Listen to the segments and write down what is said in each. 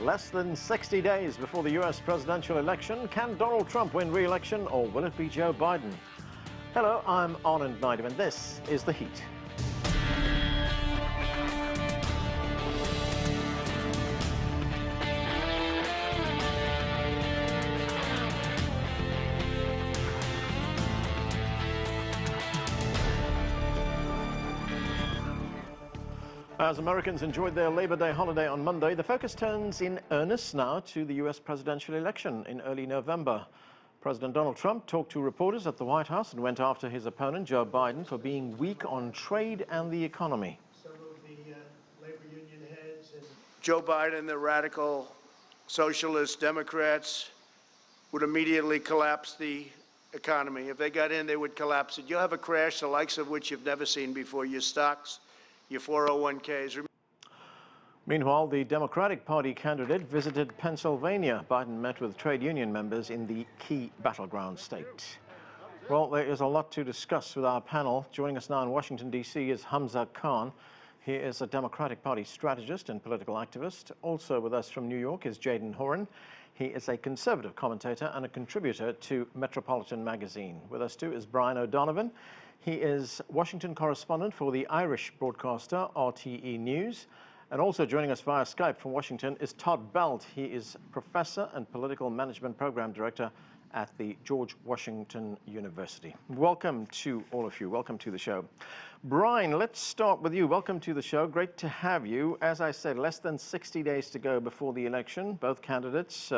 Less than 60 days before the U.S. presidential election, can Donald Trump win re-election or will it be Joe Biden? Hello, I'm Anand Naidu and this is The Heat. As Americans enjoyed their Labor Day holiday on Monday, the focus turns in earnest now to the U.S. presidential election in early November. President Donald Trump talked to reporters at the White House and went after his opponent, Joe Biden, for being weak on trade and the economy. Some of the labor union heads and Joe Biden, the radical socialist Democrats, would immediately collapse the economy. If they got in, they would collapse it. You'll have a crash the likes of which you've never seen before. Your stocks, your 401ks. Meanwhile, the Democratic Party candidate visited Pennsylvania. Biden met with trade union members in the key battleground state. Well, there is a lot to discuss with our panel. Joining us now in Washington, D.C. is Hamza Khan. He is a Democratic Party strategist and political activist. Also with us from New York is Jadan Horyn. He is a conservative commentator and a contributor to Metropolitan Magazine. With us too is Brian O'Donovan. He is Washington correspondent for the Irish broadcaster RTE News. And also joining us via Skype from Washington is Todd. He is professor and political management program director at the George Washington University. Welcome to all of you. Welcome to the show. Brian, let's start with you. Welcome to the show. Great to have you. As I said, less than 60 days to go before the election. Both candidates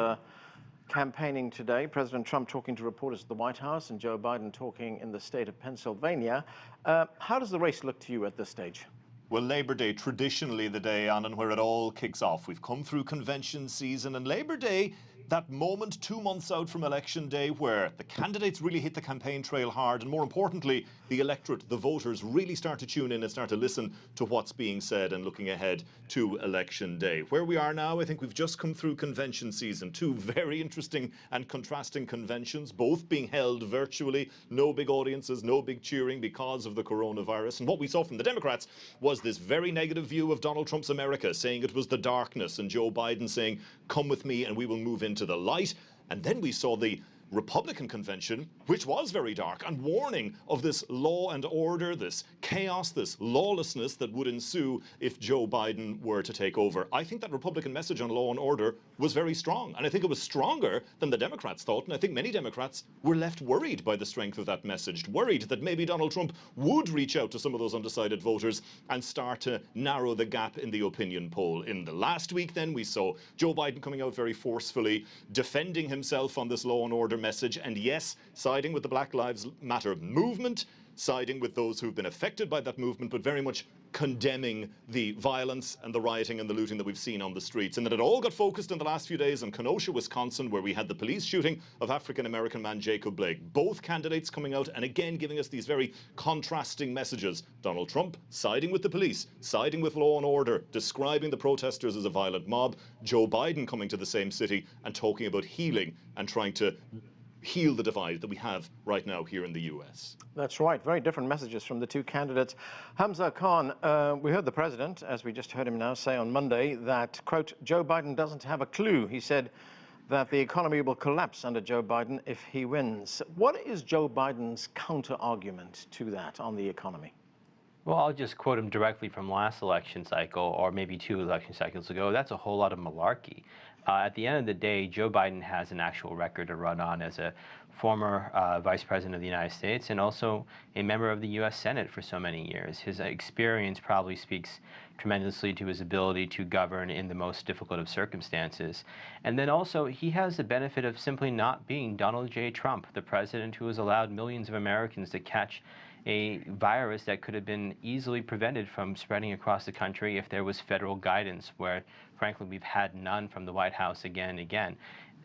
campaigning today. President Trump talking to reporters at the White House and Joe Biden talking in the state of Pennsylvania. How does the race look to you at this stage? Well, Labor Day, traditionally the day on and where it all kicks off. We've come through convention season and Labor Day, that moment 2 months out from Election Day where the candidates really hit the campaign trail hard and more importantly, the electorate, the voters really start to tune in and start to listen to what's being said and looking ahead to Election Day. Where we are now, I think we've just come through convention season. Two very interesting and contrasting conventions, both being held virtually, no big audiences, no big cheering because of the coronavirus. And what we saw from the Democrats was this very negative view of Donald Trump's America, saying it was the darkness, and Joe Biden saying, come with me and we will move into the light. And then we saw the Republican convention, which was very dark, and warning of this law and order, this chaos, this lawlessness that would ensue if Joe Biden were to take over. I think that Republican message on law and order was very strong, and I think it was stronger than the Democrats thought, and I think many Democrats were left worried by the strength of that message, worried that maybe Donald Trump would reach out to some of those undecided voters and start to narrow the gap in the opinion poll. In the last week then, we saw Joe Biden coming out very forcefully, defending himself on this law and order message, and yes, siding with the Black Lives Matter movement, siding with those who've been affected by that movement, but very much condemning the violence and the rioting and the looting that we've seen on the streets. And that it all got focused in the last few days in Kenosha, Wisconsin, where we had the police shooting of African-American man Jacob Blake. Both candidates coming out and again giving us these very contrasting messages. Donald Trump siding with the police, siding with law and order, describing the protesters as a violent mob. Joe Biden coming to the same city and talking about healing and trying to heal the divide that we have right now here in the U.S. That's right. Very different messages from the two candidates. Hamza Khan, we heard the president, as we just heard him now say on Monday, that, quote, Joe Biden doesn't have a clue. He said that the economy will collapse under Joe Biden if he wins. What is Joe Biden's counter-argument to that on the economy? Well, I'll just quote him directly from last election cycle, or maybe 2 election cycles ago. That's a whole lot of malarkey. At the end of the day, Joe Biden has an actual record to run on as a former vice president of the United States and also a member of the U.S. Senate for so many years. His experience probably speaks tremendously to his ability to govern in the most difficult of circumstances. And then also, he has the benefit of simply not being Donald J. Trump, the president who has allowed millions of Americans to catch a virus that could have been easily prevented from spreading across the country if there was federal guidance, where, frankly, we've had none from the White House again and again.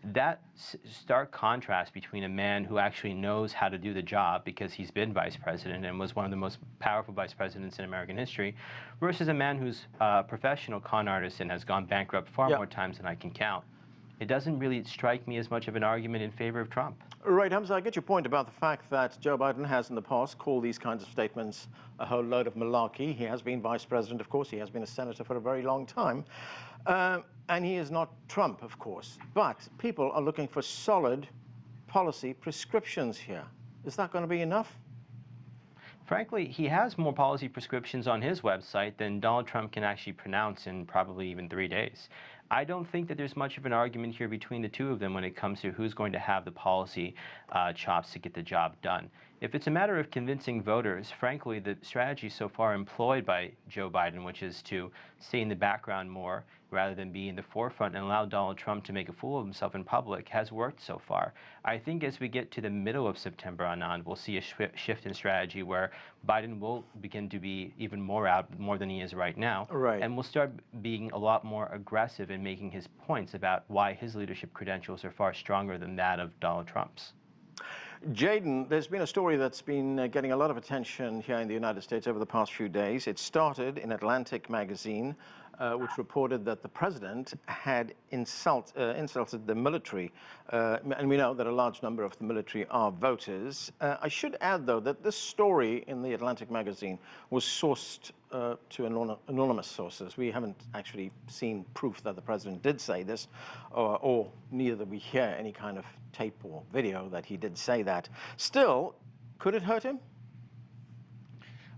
That stark contrast between a man who actually knows how to do the job because he's been vice president and was one of the most powerful vice presidents in American history versus a man who's a professional con artist and has gone bankrupt far more times than I can count. it doesn't really strike me as much of an argument in favor of Trump. Right, Hamza, I get your point about the fact that Joe Biden has in the past called these kinds of statements a whole load of malarkey. He has been vice president, of course. He has been a senator for a very long time. And he is not Trump, of course. But people are looking for solid policy prescriptions here. Is that going to be enough? Frankly, he has more policy prescriptions on his website than Donald Trump can actually pronounce in probably even 3 days. I don't think that there's much of an argument here between the two of them when it comes to who's going to have the policy chops to get the job done. If it's a matter of convincing voters, frankly, the strategy so far employed by Joe Biden, which is to stay in the background more rather than be in the forefront and allow Donald Trump to make a fool of himself in public, has worked so far. I think as we get to the middle of September on, we'll see a shift in strategy where Biden will begin to be even more out, more than he is right now, and will start being a lot more aggressive in making his points about why his leadership credentials are far stronger than that of Donald Trump's. Jaden, there's been a story that's been getting a lot of attention here in the United States over the past few days. It started in Atlantic Magazine, which reported that the president had insulted the military. And we know that a large number of the military are voters. I should add, though, that this story in the Atlantic Magazine was sourced to anonymous sources. We haven't actually seen proof that the president did say this, or neither did we hear any kind of tape or video that he did say that. Still, could it hurt him?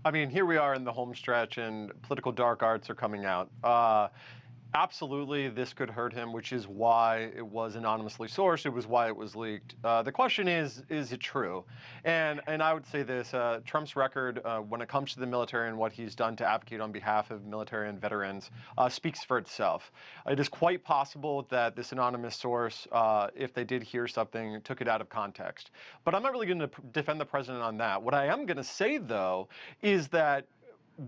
I mean, here we are in the home stretch and political dark arts are coming out. Absolutely, this could hurt him, which is why it was anonymously sourced. It was why it was leaked. The question is it true? And I would say this, Trump's record when it comes to the military and what he's done to advocate on behalf of military and veterans speaks for itself. It is quite possible that this anonymous source, if they did hear something, took it out of context. But I'm not really going to defend the president on that. What I am going to say, though, is that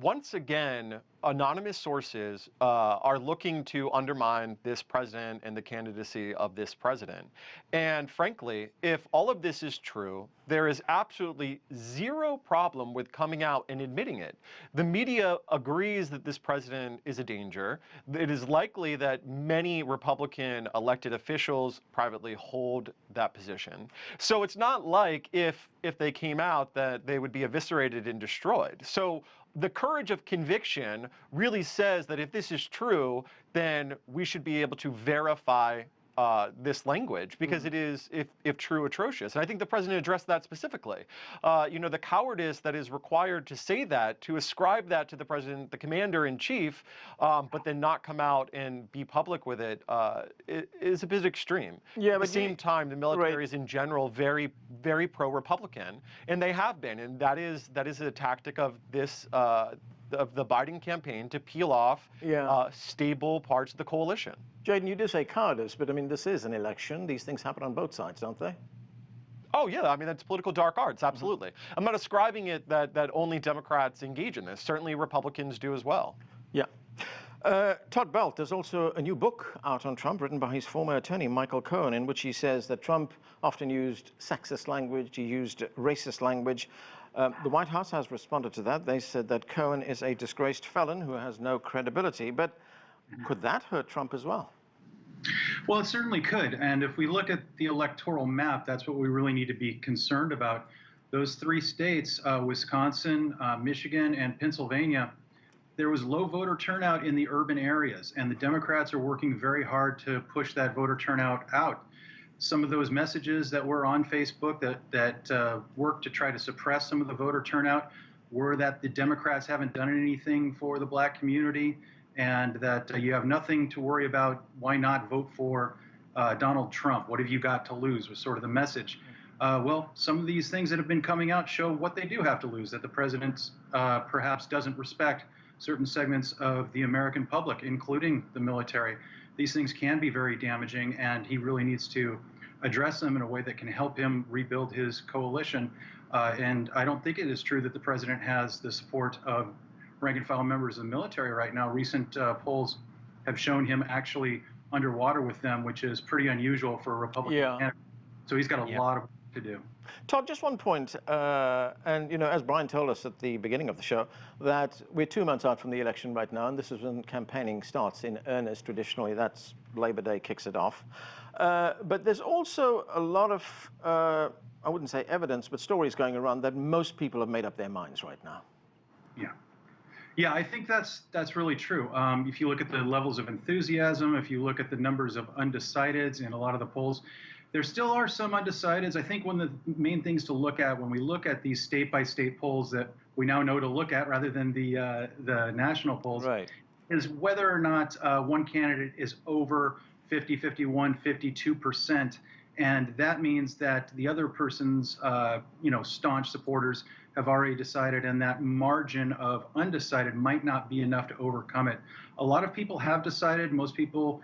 once again, anonymous sources are looking to undermine this president and the candidacy of this president. And frankly, if all of this is true, there is absolutely zero problem with coming out and admitting it. The media agrees that this president is a danger. It is likely that many Republican elected officials privately hold that position. So it's not like if they came out that they would be eviscerated and destroyed. So the courage of conviction really says that if this is true, then we should be able to verify this language, because it is, if true, atrocious. And I think the president addressed that specifically. You know, the cowardice that is required to say that, to ascribe that to the president, the commander-in-chief, but then not come out and be public with it, is a bit extreme. Yeah, at the same time, the military is in general very, very pro-Republican, and they have been, and that is a tactic of this of the Biden campaign to peel off stable parts of the coalition. Jaden, you do say cowardice, but I mean, this is an election. These things happen on both sides, don't they? Oh, yeah. I mean, that's political dark arts. Absolutely. I'm not ascribing it that only Democrats engage in this. Certainly Republicans do as well. Yeah. Todd Belt, there's also a new book out on Trump written by his former attorney, Michael Cohen, in which he says that Trump often used sexist language, he used racist language. The White House has responded to that. They said that Cohen is a disgraced felon who has no credibility. But could that hurt Trump as well? Well, it certainly could. And if we look at the electoral map, that's what we really need to be concerned about. Those three states, Wisconsin, Michigan, and Pennsylvania, there was low voter turnout in the urban areas, and the Democrats are working very hard to push that voter turnout out. Some of those messages that were on Facebook that worked to try to suppress some of the voter turnout were that the Democrats haven't done anything for the black community, and that you have nothing to worry about. Why not vote for Donald Trump? What have you got to lose, was sort of the message. Well, some of these things that have been coming out show what they do have to lose, that the president perhaps doesn't respect certain segments of the American public, including the military. These things can be very damaging, and he really needs to address them in a way that can help him rebuild his coalition. And I don't think it is true that the president has the support of rank-and-file members of the military right now. Recent polls have shown him actually underwater with them, which is pretty unusual for a Republican candidate. So he's got a lot of work to do. Todd, just one point, and you know, as Brian told us at the beginning of the show, that we're 2 months out from the election right now, and this is when campaigning starts in earnest. Traditionally, that's Labor Day kicks it off. But there's also a lot of, I wouldn't say evidence, but stories going around that most people have made up their minds right now. Yeah. Yeah, I think that's really true. If you look at the levels of enthusiasm, if you look at the numbers of undecideds in a lot of the polls, there still are some undecideds. I think one of the main things to look at when we look at these state-by-state polls that we now know to look at rather than the national polls, Right. is whether or not one candidate is over 50, 51, 52%. And that means that the other person's, staunch supporters have already decided, and that margin of undecided might not be enough to overcome it. A lot of people have decided. Most people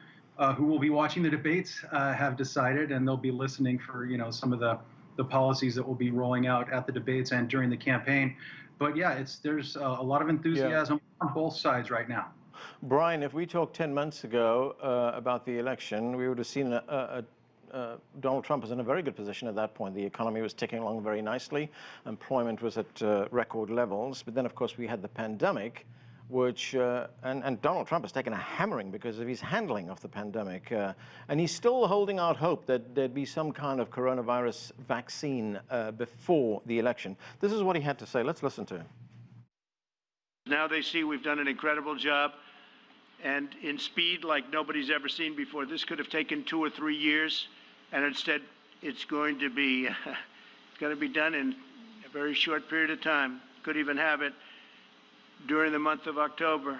who will be watching the debates have decided, and they'll be listening for, some of the policies that will be rolling out at the debates and during the campaign. But yeah, there's a lot of enthusiasm on both sides right now. Brian, if we talked 10 months ago about the election, we would have seen Donald Trump was in a very good position at that point. The economy was ticking along very nicely. Employment was at record levels. But then, of course, we had the pandemic, which, and Donald Trump has taken a hammering because of his handling of the pandemic. And he's still holding out hope that there'd be some kind of coronavirus vaccine before the election. This is what he had to say. Let's listen to him. Now they see we've done an incredible job, and in speed like nobody's ever seen before. This could have taken 2 or 3 years, and instead it's going to be done in a very short period of time. Could even have it during the month of October.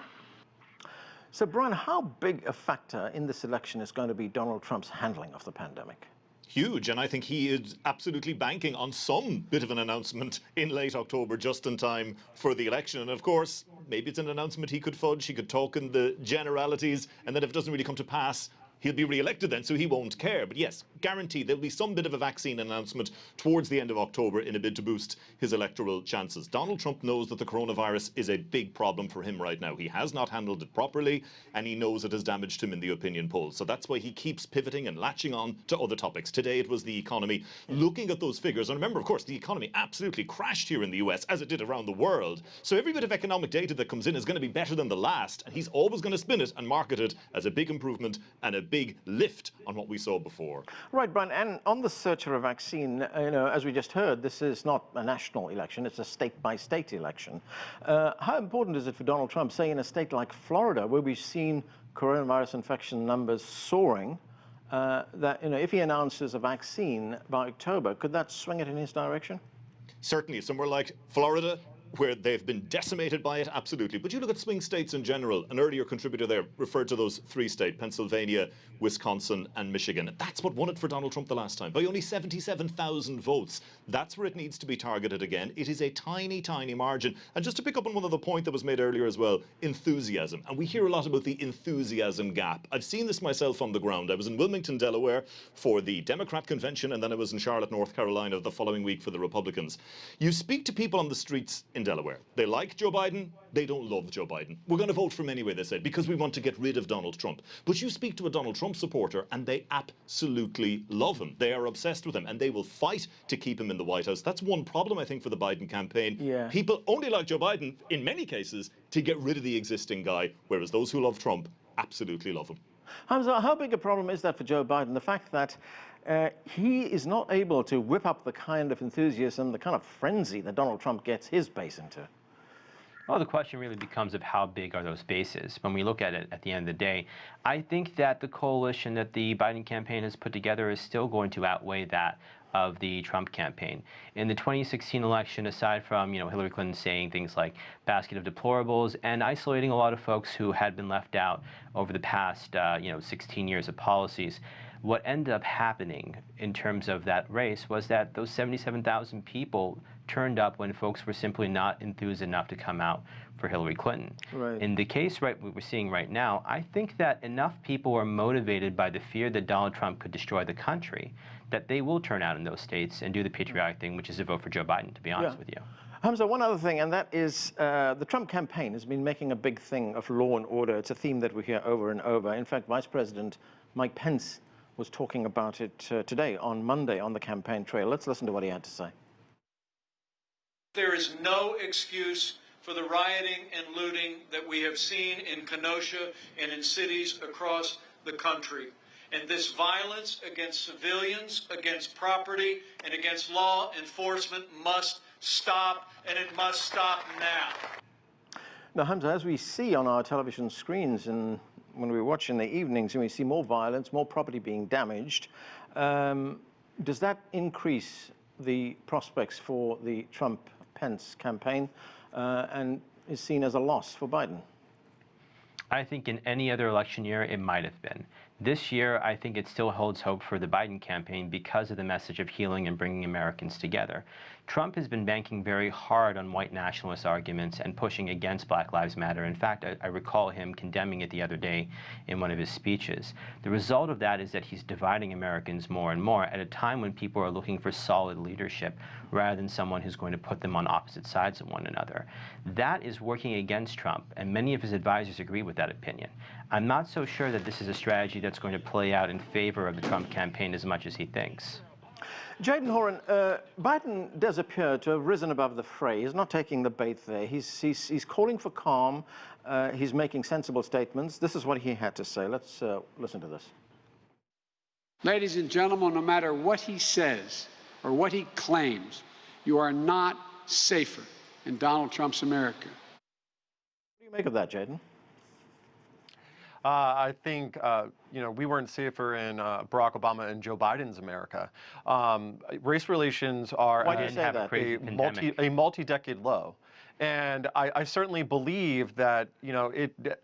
So, Brian, how big a factor in this election is going to be Donald Trump's handling of the pandemic? Huge, and I think he is absolutely banking on some bit of an announcement in late October, just in time for the election. And of course, maybe it's an announcement he could fudge, he could talk in the generalities, and then if it doesn't really come to pass, he'll be re-elected then, so he won't care. But yes, guaranteed there'll be some bit of a vaccine announcement towards the end of October in a bid to boost his electoral chances. Donald Trump knows that the coronavirus is a big problem for him right now. He has not handled it properly, and he knows it has damaged him in the opinion polls. So that's why he keeps pivoting and latching on to other topics. Today it was the economy. Looking at those figures, and remember, of course, the economy absolutely crashed here in the US, as it did around the world. So every bit of economic data that comes in is going to be better than the last, and he's always going to spin it and market it as a big improvement and a big lift on what we saw before. Right, Brian, and on the search for a vaccine, as we just heard, this is not a national election, it's a state-by-state election. How important is it for Donald Trump, say in a state like Florida, where we've seen coronavirus infection numbers soaring, that if he announces a vaccine by October, could that swing it in his direction? Certainly, somewhere like Florida, where they've been decimated by it, absolutely. But you look at swing states in general. An earlier contributor there referred to those 3 states, Pennsylvania, Wisconsin and Michigan. That's what won it for Donald Trump the last time, by only 77,000 votes. That's where it needs to be targeted again. It is a tiny, tiny margin. And just to pick up on one other point that was made earlier as well, enthusiasm. And we hear a lot about the enthusiasm gap. I've seen this myself on the ground. I was in Wilmington, Delaware for the Democrat convention, and then I was in Charlotte, North Carolina the following week for the Republicans. You speak to people on the streets in Delaware. They like Joe Biden. They don't love Joe Biden. We're going to vote for him anyway, they said, because we want to get rid of Donald Trump. But you speak to a Donald Trump supporter and they absolutely love him. They are obsessed with him and they will fight to keep him in the White House. That's one problem, I think, for the Biden campaign. Yeah. People only like Joe Biden, in many cases, to get rid of the existing guy, whereas those who love Trump absolutely love him. Hamza, how big a problem is that for Joe Biden? The fact that he is not able to whip up the kind of enthusiasm, the kind of frenzy that Donald Trump gets his base into? Well, the question really becomes of how big are those bases. When we look at it at the end of the day, I think that the coalition that the Biden campaign has put together is still going to outweigh that of the Trump campaign. In the 2016 election, aside from Hillary Clinton saying things like basket of deplorables and isolating a lot of folks who had been left out over the past 16 years of policies, what ended up happening in terms of that race was that those 77,000 people turned up when folks were simply not enthused enough to come out for Hillary Clinton. Right. In the case we're seeing right now, I think that enough people are motivated by the fear that Donald Trump could destroy the country that they will turn out in those states and do the patriotic thing, which is to vote for Joe Biden, to be honest with you. Hamza, one other thing, and that is the Trump campaign has been making a big thing of law and order. It's a theme that we hear over and over. In fact, Vice President Mike Pence was talking about it today, on Monday, on the campaign trail. Let's listen to what he had to say. There is no excuse for the rioting and looting that we have seen in Kenosha and in cities across the country. And this violence against civilians, against property, and against law enforcement must stop, and it must stop now. Now, Hamza, as we see on our television screens and when we watch in the evenings and we see more violence, more property being damaged, does that increase the prospects for the Trump-Pence campaign and is seen as a loss for Biden? I think in any other election year, it might have been. This year, I think it still holds hope for the Biden campaign because of the message of healing and bringing Americans together. Trump has been banking very hard on white nationalist arguments and pushing against Black Lives Matter. In fact, I recall him condemning it the other day in one of his speeches. The result of that is that he's dividing Americans more and more at a time when people are looking for solid leadership rather than someone who's going to put them on opposite sides of one another. That is working against Trump, and many of his advisors agree with that opinion. I'm not so sure that this is a strategy that's going to play out in favor of the Trump campaign as much as he thinks. Jadan Horyn, Biden does appear to have risen above the fray. He's not taking the bait there. He's calling for calm. He's making sensible statements. This is what he had to say. Let's listen to this. Ladies and gentlemen, no matter what he says or what he claims, you are not safer in Donald Trump's America. What do you make of that, Jadan? I think, we weren't safer in Barack Obama and Joe Biden's America. Race relations are at a multi-decade low. And I certainly believe that,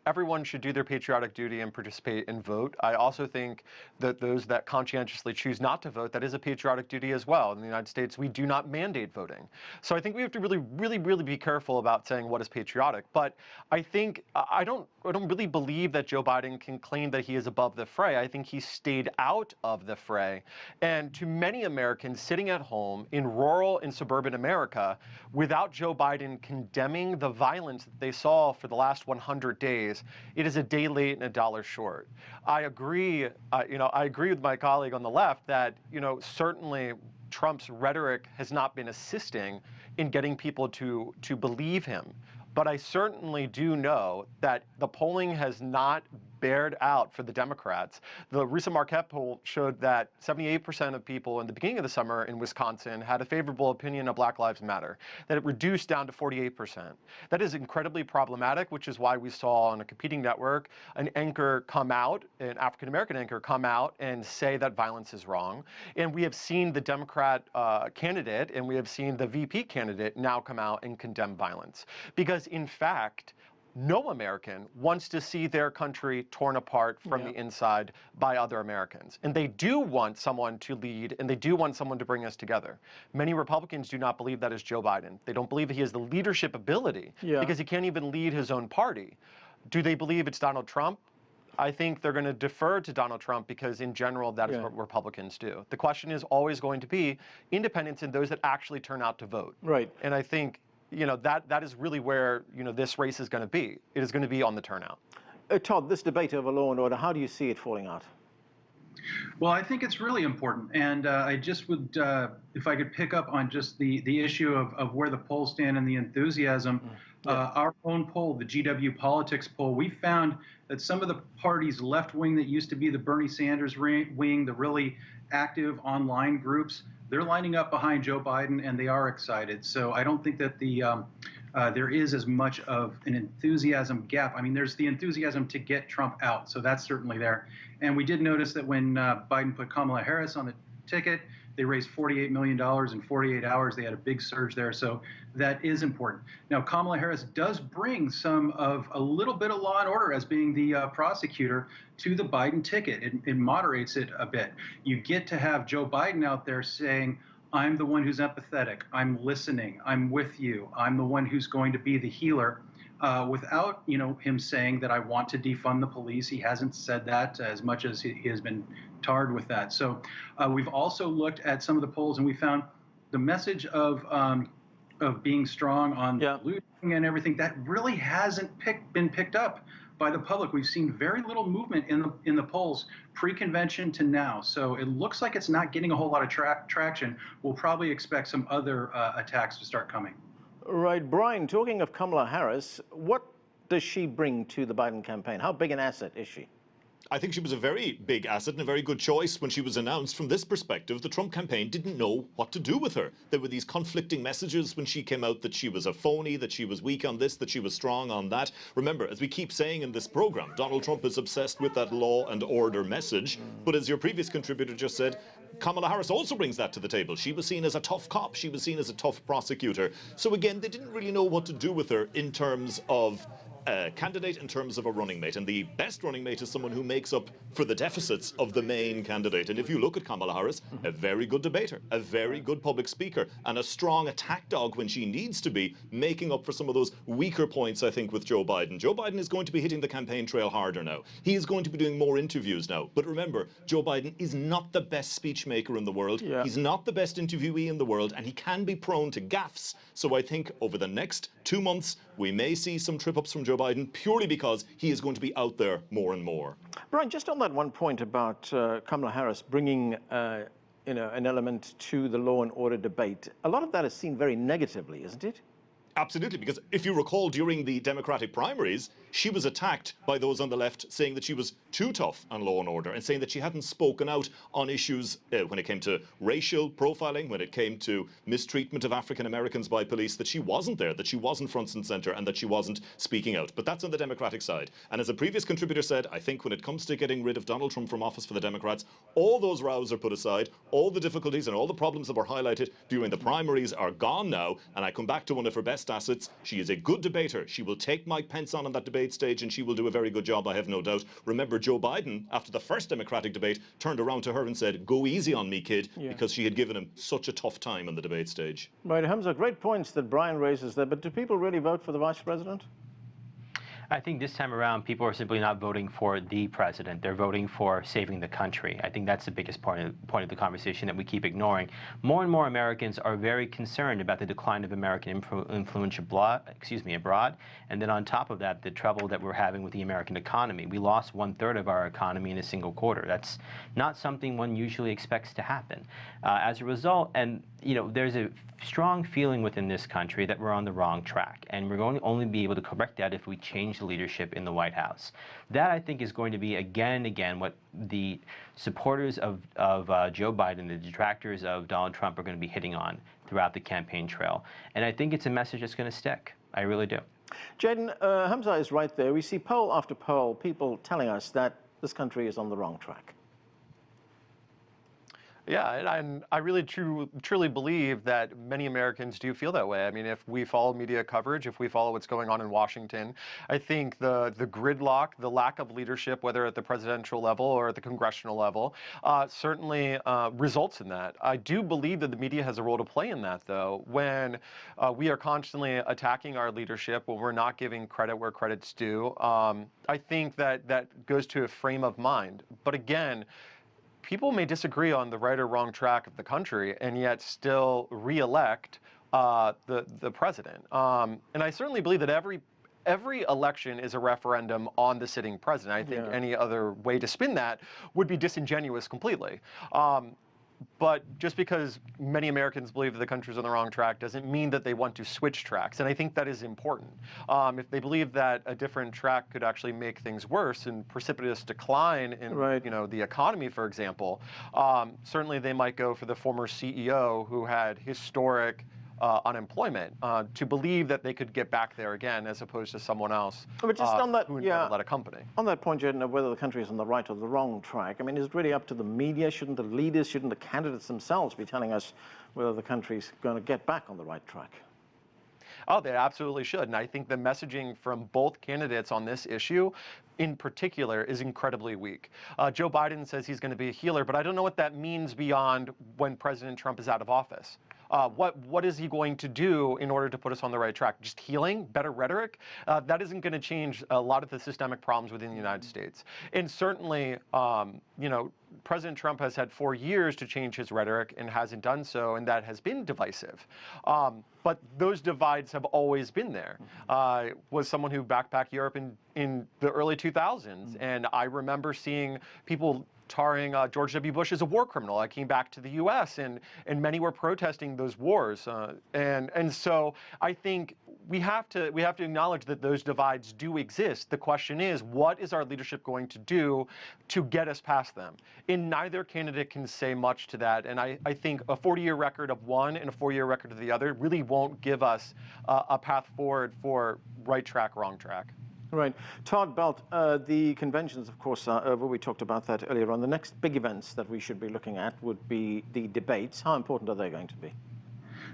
everyone should do their patriotic duty and participate and vote. I also think that those that conscientiously choose not to vote, that is a patriotic duty as well. In the United States, we do not mandate voting. So I think we have to really be careful about saying what is patriotic. But I think, I don't really believe that Joe Biden can claim that he is above the fray. I think he stayed out of the fray. And to many Americans sitting at home in rural and suburban America, without Joe Biden condemning the violence that they saw for the last 100 days, it is a day late and a dollar short. I agree, I agree with my colleague on the left that, certainly Trump's rhetoric has not been assisting in getting people to believe him. But I certainly do know that the polling has not bared out for the Democrats. The recent Marquette poll showed that 78% of people in the beginning of the summer in Wisconsin had a favorable opinion of Black Lives Matter, that it reduced down to 48%. That is incredibly problematic, which is why we saw on a competing network an anchor come out, an African-American anchor come out and say that violence is wrong. And we have seen the Democrat candidate and we have seen the VP candidate now come out and condemn violence. Because in fact, no American wants to see their country torn apart from the inside by other Americans. And they do want someone to lead, and they do want someone to bring us together. Many Republicans do not believe that is Joe Biden. They don't believe he has the leadership ability because he can't even lead his own party. Do they believe it's Donald Trump? I think they're going to defer to Donald Trump because in general, that is what Republicans do. The question is always going to be independents and those that actually turn out to vote. Right. And I think that is really where, this race is going to be. It is going to be on the turnout. Todd, this debate over law and order, how do you see it falling out? Well, I think it's really important. And I just would, if I could pick up on just the issue of where the polls stand and the enthusiasm, our own poll, the GW Politics poll, we found that some of the party's left wing that used to be the Bernie Sanders wing, the really active online groups, they're lining up behind Joe Biden, and they are excited. So I don't think that there is as much of an enthusiasm gap. I mean, there's the enthusiasm to get Trump out, so that's certainly there. And we did notice that when Biden put Kamala Harris on the ticket, they raised $48 million in 48 hours. They had a big surge there, so that is important. Now, Kamala Harris does bring some of a little bit of law and order as being the prosecutor to the Biden ticket. It moderates it a bit. You get to have Joe Biden out there saying, I'm the one who's empathetic, I'm listening, I'm with you, I'm the one who's going to be the healer. Without him saying that I want to defund the police. He hasn't said that as much as he has been tarred with that. So we've also looked at some of the polls, and we found the message of being strong on looting and everything that really hasn't been picked up by the public. We've seen very little movement in the polls pre-convention to now. So it looks like it's not getting a whole lot of traction. We'll probably expect some other attacks to start coming. Right, Brian, talking of Kamala Harris, what does she bring to the Biden campaign? How big an asset is she? I think she was a very big asset and a very good choice when she was announced. From this perspective, the Trump campaign didn't know what to do with her. There were these conflicting messages when she came out that she was a phony, that she was weak on this, that she was strong on that. Remember, as we keep saying in this program, Donald Trump is obsessed with that law and order message. But as your previous contributor just said, Kamala Harris also brings that to the table. She was seen as a tough cop. She was seen as a tough prosecutor. So again, they didn't really know what to do with her in terms of a candidate, in terms of a running mate. And the best running mate is someone who makes up for the deficits of the main candidate. And if you look at Kamala Harris, a very good debater, a very good public speaker, and a strong attack dog when she needs to be, making up for some of those weaker points, I think, with Joe Biden. Joe Biden is going to be hitting the campaign trail harder now. He is going to be doing more interviews now. But remember, Joe Biden is not the best speech maker in the world. Yeah. He's not the best interviewee in the world, and he can be prone to gaffes. So I think over the next 2 months, we may see some trip-ups from Joe Biden purely because he is going to be out there more and more. Brian, just on that one point about Kamala Harris bringing an element to the law and order debate, a lot of that is seen very negatively, isn't it? Absolutely, because if you recall, during the Democratic primaries, she was attacked by those on the left saying that she was too tough on law and order and saying that she hadn't spoken out on issues when it came to racial profiling, when it came to mistreatment of African Americans by police, that she wasn't there, that she wasn't front and center, and that she wasn't speaking out. But that's on the Democratic side. And as a previous contributor said, I think when it comes to getting rid of Donald Trump from office for the Democrats, all those rows are put aside, all the difficulties and all the problems that were highlighted during the primaries are gone now. And I come back to one of her best assets. She is a good debater. She will take Mike Pence on that debate stage, and she will do a very good job, I have no doubt. Remember, Joe Biden, after the first Democratic debate, turned around to her and said, "Go easy on me, kid," because she had given him such a tough time on the debate stage. Right, Hamza, great points that Brian raises there, but do people really vote for the vice president? I think this time around, people are simply not voting for the president. They're voting for saving the country. I think that's the biggest point of the conversation that we keep ignoring. More and more Americans are very concerned about the decline of American influence abroad. And then on top of that, the trouble that we're having with the American economy. We lost 1/3 of our economy in a single quarter. That's not something one usually expects to happen. As a result, and there's a strong feeling within this country that we're on the wrong track, and we're going to only be able to correct that if we change the leadership in the White House. That, I think, is going to be again and again what the supporters of Joe Biden, the detractors of Donald Trump, are going to be hitting on throughout the campaign trail. And I think it's a message that's going to stick. I really do. Jaden, Hamza is right there. We see poll after poll, people telling us that this country is on the wrong track. Yeah, and I really truly believe that many Americans do feel that way. I mean, if we follow media coverage, if we follow what's going on in Washington, I think the gridlock, the lack of leadership, whether at the presidential level or at the congressional level, certainly results in that. I do believe that the media has a role to play in that, though. When we are constantly attacking our leadership, when we're not giving credit where credit's due, I think that goes to a frame of mind. But again, people may disagree on the right or wrong track of the country and yet still re-elect the president. And I certainly believe that every election is a referendum on the sitting president. I think any other way to spin that would be disingenuous completely. But just because many Americans believe that the country's on the wrong track doesn't mean that they want to switch tracks. And I think that is important. If they believe that a different track could actually make things worse and precipitous decline in the economy, for example, certainly they might go for the former CEO who had historic unemployment, to believe that they could get back there again as opposed to someone else but just on that, who never led a company. On that point, Jaden, of whether the country is on the right or the wrong track, I mean, is it really up to the media? Shouldn't the leaders, shouldn't the candidates themselves be telling us whether the country's going to get back on the right track? Oh, they absolutely should. And I think the messaging from both candidates on this issue in particular is incredibly weak. Joe Biden says he's going to be a healer, but I don't know what that means beyond when President Trump is out of office. What is he going to do in order to put us on the right track? Just healing? Better rhetoric? That isn't going to change a lot of the systemic problems within the United States. And certainly, President Trump has had 4 years to change his rhetoric and hasn't done so, and that has been divisive. But those divides have always been there. Was someone who backpacked Europe in the early 2000s, and I remember seeing people tarring George W. Bush as a war criminal. I came back to the U.S. and many were protesting those wars. And so I think we have to acknowledge that those divides do exist. The question is, what is our leadership going to do to get us past them? And neither candidate can say much to that. And I think a 40-year record of one and a 4-year record of the other really won't give us a path forward for right track, wrong track. Right. Todd Belt, the conventions, of course, are over. We talked about that earlier on. The next big events that we should be looking at would be the debates. How important are they going to be?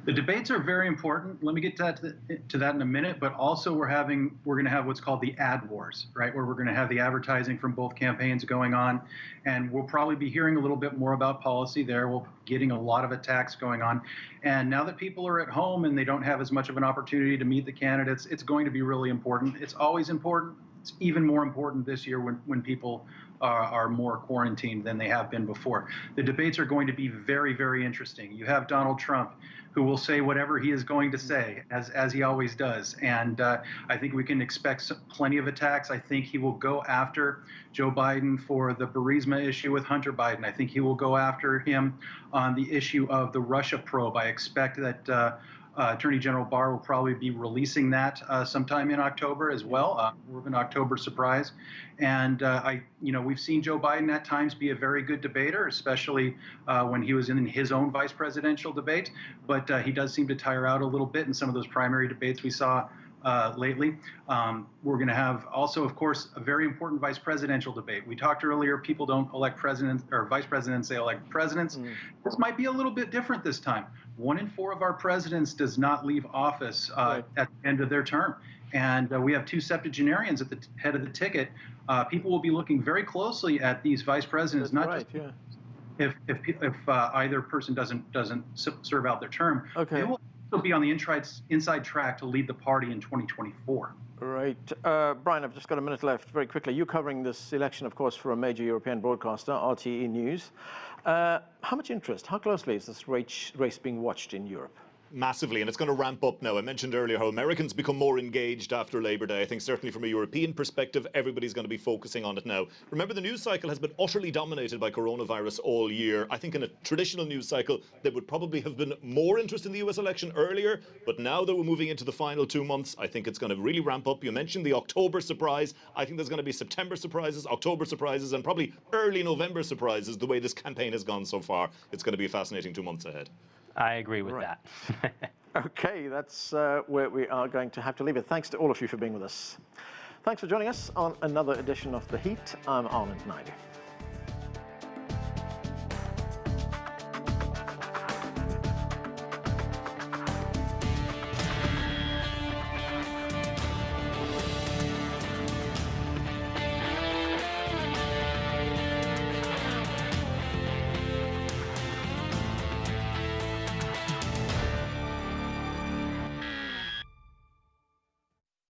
The debates are very important. Let me get to that in a minute. But also, we're going to have what's called the ad wars, right? Where we're going to have the advertising from both campaigns going on, and we'll probably be hearing a little bit more about policy there. We're getting a lot of attacks going on, and now that people are at home and they don't have as much of an opportunity to meet the candidates, it's going to be really important. It's always important. It's even more important this year when people are more quarantined than they have been before. The debates are going to be very, very interesting. You have Donald Trump, who will say whatever he is going to say, as he always does. And I think we can expect plenty of attacks. I think he will go after Joe Biden for the Burisma issue with Hunter Biden. I think he will go after him on the issue of the Russia probe. I expect that Attorney General Barr will probably be releasing that sometime in October as well. We're an October surprise. And we've seen Joe Biden at times be a very good debater, especially when he was in his own vice presidential debate. But he does seem to tire out a little bit in some of those primary debates we saw lately. We're going to have also, of course, a very important vice presidential debate. We talked earlier, people don't elect presidents, or vice presidents, they elect presidents. This might be a little bit different this time. 1 in 4 of our presidents does not leave office at the end of their term. And we have 2 septuagenarians at the head of the ticket. People will be looking very closely at these vice presidents, if either person doesn't serve out their term. They will also be on the inside track to lead the party in 2024. Right. Brian, I've just got a minute left. Very quickly, you're covering this election, of course, for a major European broadcaster, RTE News. How much interest, how closely is this race being watched in Europe? Massively, and it's going to ramp up now. I mentioned earlier how Americans become more engaged after Labor Day. I think certainly from a European perspective, everybody's going to be focusing on it now. Remember, the news cycle has been utterly dominated by coronavirus all year. I think in a traditional news cycle, there would probably have been more interest in the US election earlier, but now that we're moving into the final 2 months, I think it's going to really ramp up. You mentioned the October surprise. I think there's going to be September surprises, October surprises, and probably early November surprises the way this campaign has gone so far. It's going to be a fascinating 2 months ahead. I agree with that. Okay, that's where we are going to have to leave it. Thanks to all of you for being with us. Thanks for joining us on another edition of The Heat. I'm Armand Naidu.